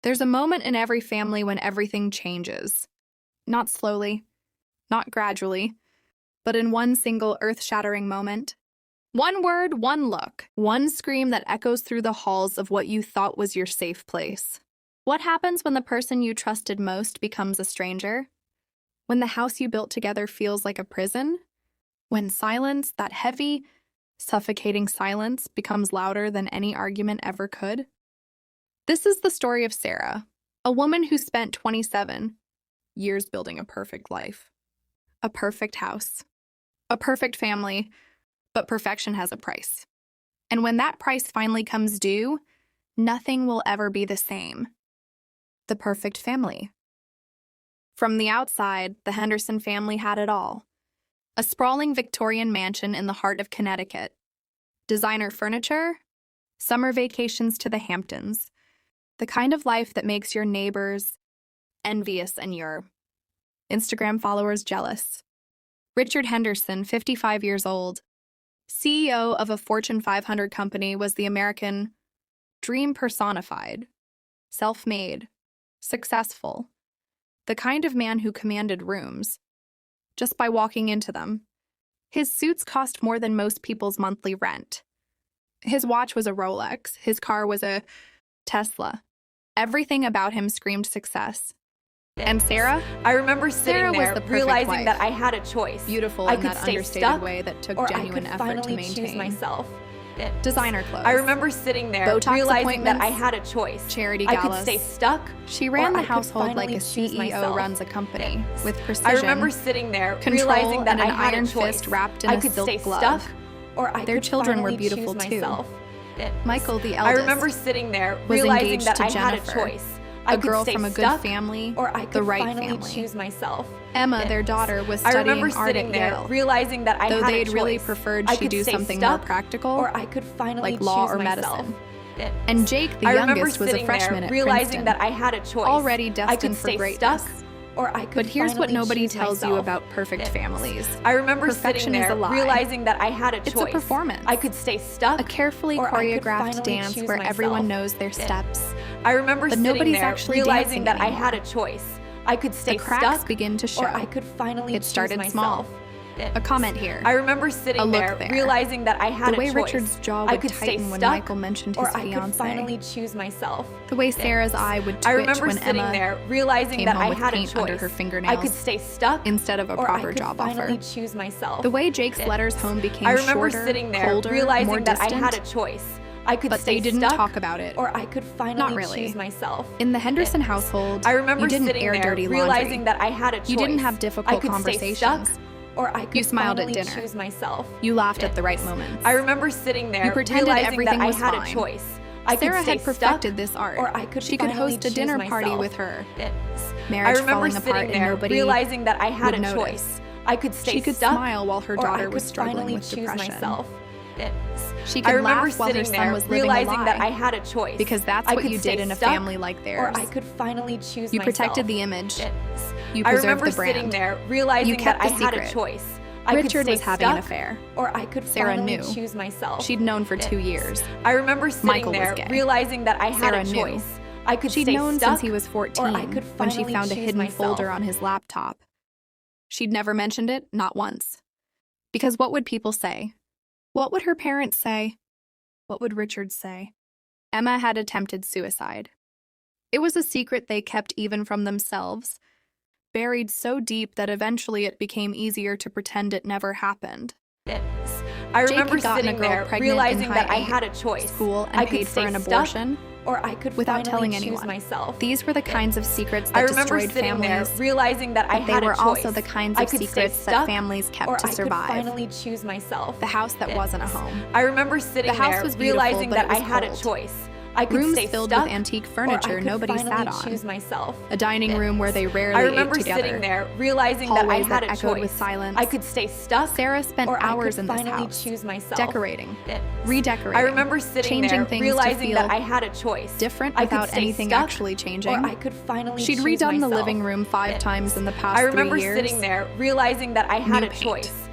There's a moment in every family when everything changes. Not slowly, not gradually, but in one single earth-shattering moment. One word, one look, one scream that echoes through the halls of what you thought was your safe place. What happens when the person you trusted most becomes a stranger? When the house you built together feels like a prison? When silence, that heavy, suffocating silence, becomes louder than any argument ever could? This is the story of Sarah, a woman who spent 27 years building a perfect life, a perfect house, a perfect family, but perfection has a price. And when that price finally comes due, nothing will ever be the same. The perfect family. From the outside, the Henderson family had it all. A sprawling Victorian mansion in the heart of Connecticut. Designer furniture, summer vacations to the Hamptons. The kind of life that makes your neighbors envious and your Instagram followers jealous. Richard Henderson, 55 years old, CEO of a Fortune 500 company, was the American dream personified, self-made, successful, the kind of man who commanded rooms just by walking into them. His suits cost more than most people's monthly rent. His watch was a Rolex. His car was a Tesla. Everything about him screamed success. And Sarah? I remember sitting there realizing that I had a choice. Beautiful in that understated way that took genuine effort to maintain. Myself. Designer clothes. I remember sitting there Botox realizing that I had a choice. Charity I galas. could stay stuck. She ran the household like a CEO runs a company, with precision. I remember sitting there control, realizing that and I an had iron a choice. fist wrapped in I a could silk stay glove. stuck, or I Their could children were finally beautiful choose too. myself. Michael, the eldest, I remember sitting there was realizing engaged that to I had a Jennifer, choice. a I could girl stay from a good stuck, family, or I could the right finally family. choose myself. Emma, their daughter, was I studying remember art sitting at there Yale. realizing that I Though had a they'd choice. really preferred I she could do stay something stuck, more practical, or I could finally like law choose or myself. medicine. And Jake, the I remember youngest, was a sitting freshman there at realizing Princeton, that I had a choice. already I could destined stay for greatness. stuck, or I could But here's what finally nobody choose tells you myself. about perfect families. I remember Perfection sitting is there a lie. realizing that I had a choice. It's a performance. I could stay stuck, A carefully or I could choreographed finally dance choose where myself. everyone knows their steps. I remember But sitting nobody's there actually realizing dancing that I had a anymore. choice. I could stay The cracks stuck, begin to show. or I could finally It started choose small. myself. A comment here. I remember sitting A look there, there. realizing that I had The way a choice. Richard's jaw I would could stay tighten when stuck, Michael mentioned his or I could fiancée. finally choose myself. The way Sarah's eye would I twitch remember when sitting Emma there, realizing came that home I with had a paint choice. under her fingernails I could stay stuck instead of a or I proper could job finally offer. choose myself. The way Jake's letters home became I remember shorter, sitting there, colder, realizing more that distant, I had a choice. I could but stay they didn't stuck, talk about it. or I could finally Not really. choose myself. In the Henderson household, I remember you didn't sitting air there, dirty laundry. realizing that I had a choice. You didn't have difficult I could conversations. Stay stuck, or I could You smiled at finally dinner. choose myself. You laughed at the right moments. I remember sitting there, You pretended realizing everything that was I had fine. a choice. I Sarah could stay had perfected stuck, this art. or I could She could finally host a choose dinner party myself. with her. I Marriage remember falling sitting apart and there, nobody realizing that I had would a notice. choice. I could stay She could stuck, smile while her or I daughter could was struggling finally with choose depression. myself. She I could remember laugh while her sitting son there, was living a realizing lie. that I had a choice. Because that's I what could you stay did in a stuck, family like theirs. Or I could finally choose You myself. protected the image. You I preserved remember the brand. sitting there, realizing You kept that I the had a secret. choice. I could Richard stay was having an stuck, affair. or I could Sarah finally knew. choose myself. She'd known for 2 years. I remember sitting Michael was there, gay. realizing that I had Sarah a knew. choice. I could She'd stay known stuck, since he was 14 or I could when she finally found a choose hidden myself. folder on his laptop. She'd never mentioned it, not once. Because what would people say? What would her parents say? What would Richard say? Emma had attempted suicide. It was a secret they kept even from themselves, buried so deep that eventually it became easier to pretend it never happened. I Jake remember had gotten sitting a girl there, pregnant realizing in that I high had a choice. school and I could paid for stay an stuck, abortion or I could without finally telling choose anyone. myself. These were the kinds of secrets I that remember destroyed sitting families, there, realizing that I but they had a were choice. also the kinds I of could stay secrets stuck, that families or kept to I survive. could finally choose myself. The house that wasn't a home. I remember sitting The house there, was beautiful, realizing but that it was I had a cold. choice. I could Rooms stay filled stuck, with antique or I furniture could nobody finally sat on. choose myself. A dining room where they rarely I ate remember together. sitting there, realizing that I Hallways had that a echoed choice. with silence. I could stay stuck, Sarah spent or hours I in could this finally house, choose myself. decorating, redecorating. I remember sitting changing there, things realizing to that feel I had a choice. different I could without stay anything stuck, actually changing. Or I could finally She'd choose redone the myself. living room 5 times in the past I 3 remember years. sitting there, realizing that I had New a paint, choice.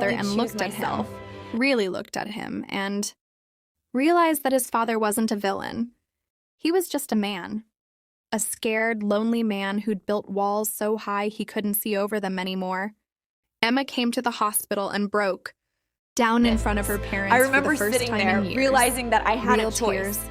father and looked at him, really looked at him, and realized that his father wasn't a villain. He was just a man. A scared, lonely man who'd built walls so high he couldn't see over them anymore. Emma came to the hospital and broke down in front of her parents. I remember for the first sitting time there, in years. realizing that I had Real a choice. tears,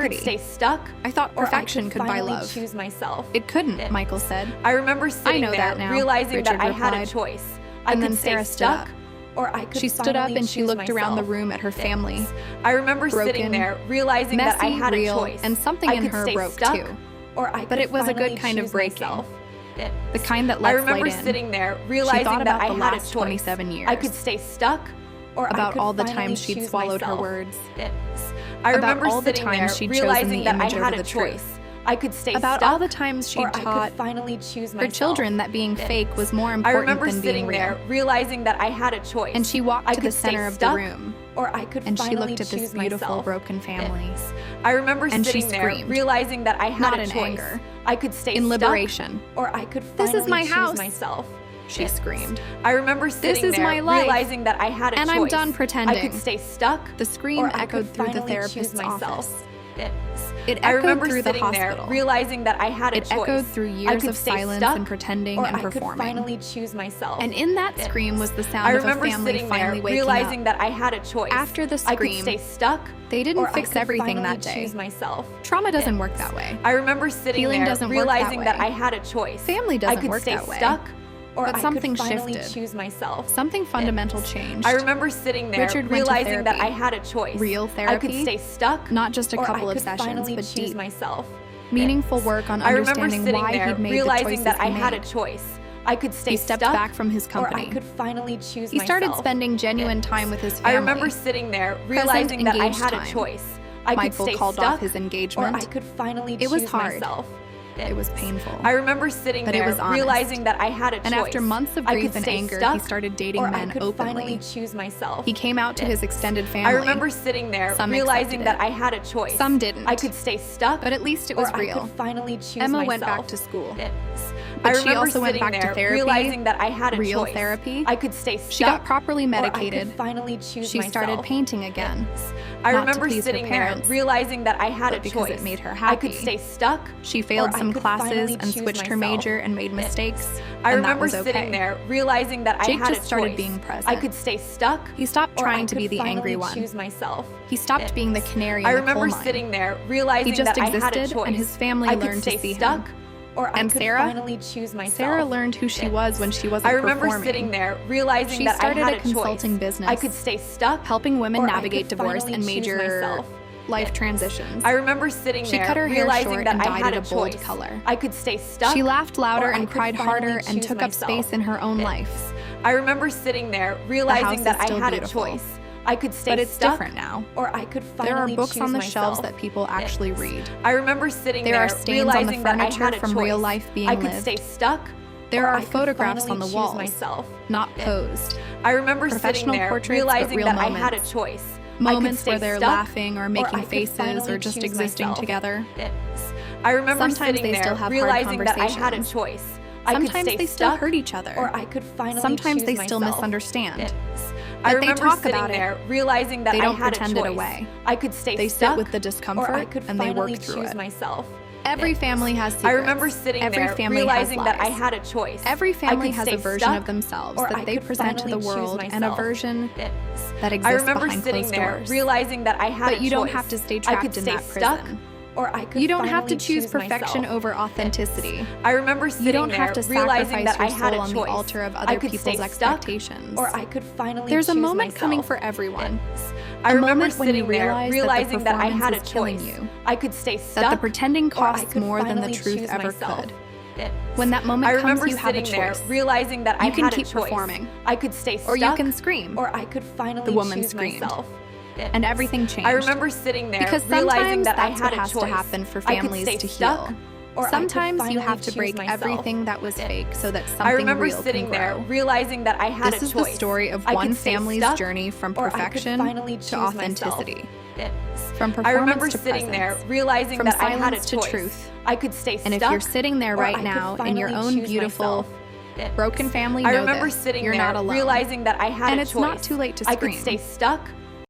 clarity. I could stay stuck. I thought perfection could buy finally love. choose myself. It couldn't, Michael said. I remember sitting know there that now, realizing Richard that I had a replied. choice. And I then could stay Sarah stood stuck, up. or I could She stood up finally and she choose looked around the myself. room at her family. I remember sitting Broken, there realizing messy, that I had real, a choice. and something I in could her stay broke stuck, too. Or I But could it was a good finally kind of choose breaking. myself. The kind that I lets remember light in. sitting there She realizing thought that about I the had a last choice. 27 years. I could stay stuck, About all the times she'd swallowed her words. I remember all the sitting times there she'd chosen realizing the that I image had over a the choice. truth. I could stay About stuck, all the times she'd or I taught could finally choose her myself. children that being fake was more I important remember than being sitting real. there realizing that I had a choice. And she walked I to the could stay center of the stuck, room, or I could and she finally looked at this choose beautiful myself. broken family. I remember and she sitting there screamed, realizing that I had not a in choice. anger, I could stay in stuck, liberation. or I could This finally is my choose house, myself. she screamed. I remember sitting is there my life, realizing that I had a and choice. I'm done pretending. I could stay stuck, The scream or I echoed could through the finally choose therapist's myself. office. It I echoed remember through the sitting there hospital. realizing that I had a It choice. echoed through I years could of stay silence stuck, and pretending or and I could performing. finally choose myself. And in that scream was the I sound of a remember family sitting finally there waking realizing up. that I had a choice. After the I could scream, stay stuck, they or didn't I fix could everything finally that day. choose myself. Trauma doesn't work that way. I remember sitting Healing there doesn't work that realizing that way. I had a choice. Family I doesn't could work stay that way. stuck, or But I something could finally shifted. choose myself. Something fundamental changed. I remember sitting there Richard went to realizing that therapy. I had a choice. Real I could therapy, stay stuck, not just a or couple I of could sessions, finally but choose deep, myself. meaningful work on I remember understanding sitting why there he'd made the realizing choices that I he had a made. choice. I could stay He stepped stuck, back from his or I company. could finally choose He started myself. spending genuine time with his family. I remember sitting there realizing that I engaged had a time. choice. I could Michael stay called stuck, off his or engagement. I could finally It was choose hard. myself. It was painful. I remember sitting But it there was honest. realizing that I had a choice. And after months of I grief could and stay anger, stuck, he started dating or I men could openly. finally choose myself. He came out to his extended family. I remember sitting there Some realizing accepted that it. I had a choice. Some didn't. I could stay stuck, But at least it or was I real. could finally choose Emma myself. went back to school. I But she remember also went sitting back to there therapy, realizing that I had a real choice. therapy. I could stay stuck. She got properly or I medicated. could finally choose She myself. started painting again. I not to remember please her sitting there parents, realizing that I had but a because choice. it made her I could happy. stay stuck. She failed or I some could classes finally and choose switched her myself. major and made mistakes. I and that remember was okay. sitting there realizing that Jake I had just a started choice. being present. I could stay stuck. He stopped or I trying to could be the angry finally one. choose myself. He stopped being the canary in I the remember coal mine. sitting there realizing He just that I had a existed, choice. and his family I could learned to stay see stuck, him. or I And could Sarah? finally choose myself. Sarah learned who she was when she wasn't I remember performing. sitting there realizing She that I started had a a consulting choice. business, I could stay stuck, helping women or I navigate could divorce finally and choose major myself. life transitions. I remember sitting She there cut her hair realizing short that and I dyed had it a a bold choice. color. I could stay stuck. She laughed louder or I and could cried finally harder and choose took myself. up space in her own life. I remember sitting there house realizing that is I still had beautiful. a choice. I could stay But it's stuck, different now. or I could finally There are books choose on the myself. shelves that people actually read. I remember sitting There there are stains on the realizing that I furniture had a from choice. real life being I could lived. stay stuck. There or are I could photographs finally on the choose walls, myself. not posed. I remember sitting Professional there portraits, but realizing real that I had a moments. choice. I could Moments stay where they're stuck, laughing or I making could faces finally or just choose existing myself. together. I remember Sometimes sitting they there still have hard realizing that I had a conversations. choice. I could Sometimes stay they still stuck, hurt each other. or I could finally Sometimes choose they still myself. misunderstand. I But they remember talk sitting about it. there realizing that They I don't had pretend a it choice. away. I could stay They stuck, sit with the or I discomfort could and they finally work through choose it. myself. Every family has secrets. I remember sitting Every there family realizing has that I lies. had a choice. Every I family could has stay a version stuck, of themselves or I that they could present to the finally choose world and a myself. version that I exists remember behind sitting closed there doors. realizing that I had a choice. But you don't have to stay I trapped could in stay that stuck, prison. or I could You don't have to finally choose choose perfection myself. over authenticity. I remember sitting You don't there have to realizing sacrifice that I your had soul a on choice. the altar of I other could people's stay stuck, expectations. or I could finally There's a choose moment coming myself. for everyone. I A remember moment when you sitting there realize that the realizing that I had a performance is killing choice. you. I could stay stuck, That the pretending or I costs could more than the finally truth choose ever myself. could. When that I moment remember comes, you have a sitting there choice. realizing that I You can had keep a choice. performing. I could stay stuck, Or you can scream. or I could finally The woman choose screamed. myself. And everything changed. I remember sitting there Because realizing sometimes that I that's had what a has choice. to happen for I could families stay to stuck, heal. or I could Sometimes you finally have to choose break myself. everything that was fake so that I something remember real sitting can there grow. realizing that I had This a is choice. the story of I one could stay family's stuck, journey from or I could perfection finally choose to authenticity. myself. From I remember performance to sitting there presence. realizing From that I had a silence to choice. truth. I could stay And stuck, if you're sitting there or I right could now in your finally own choose beautiful, myself. broken family, I know remember this. sitting You're there not alone. realizing that I had And a it's choice. not too late to I could scream. stay stuck,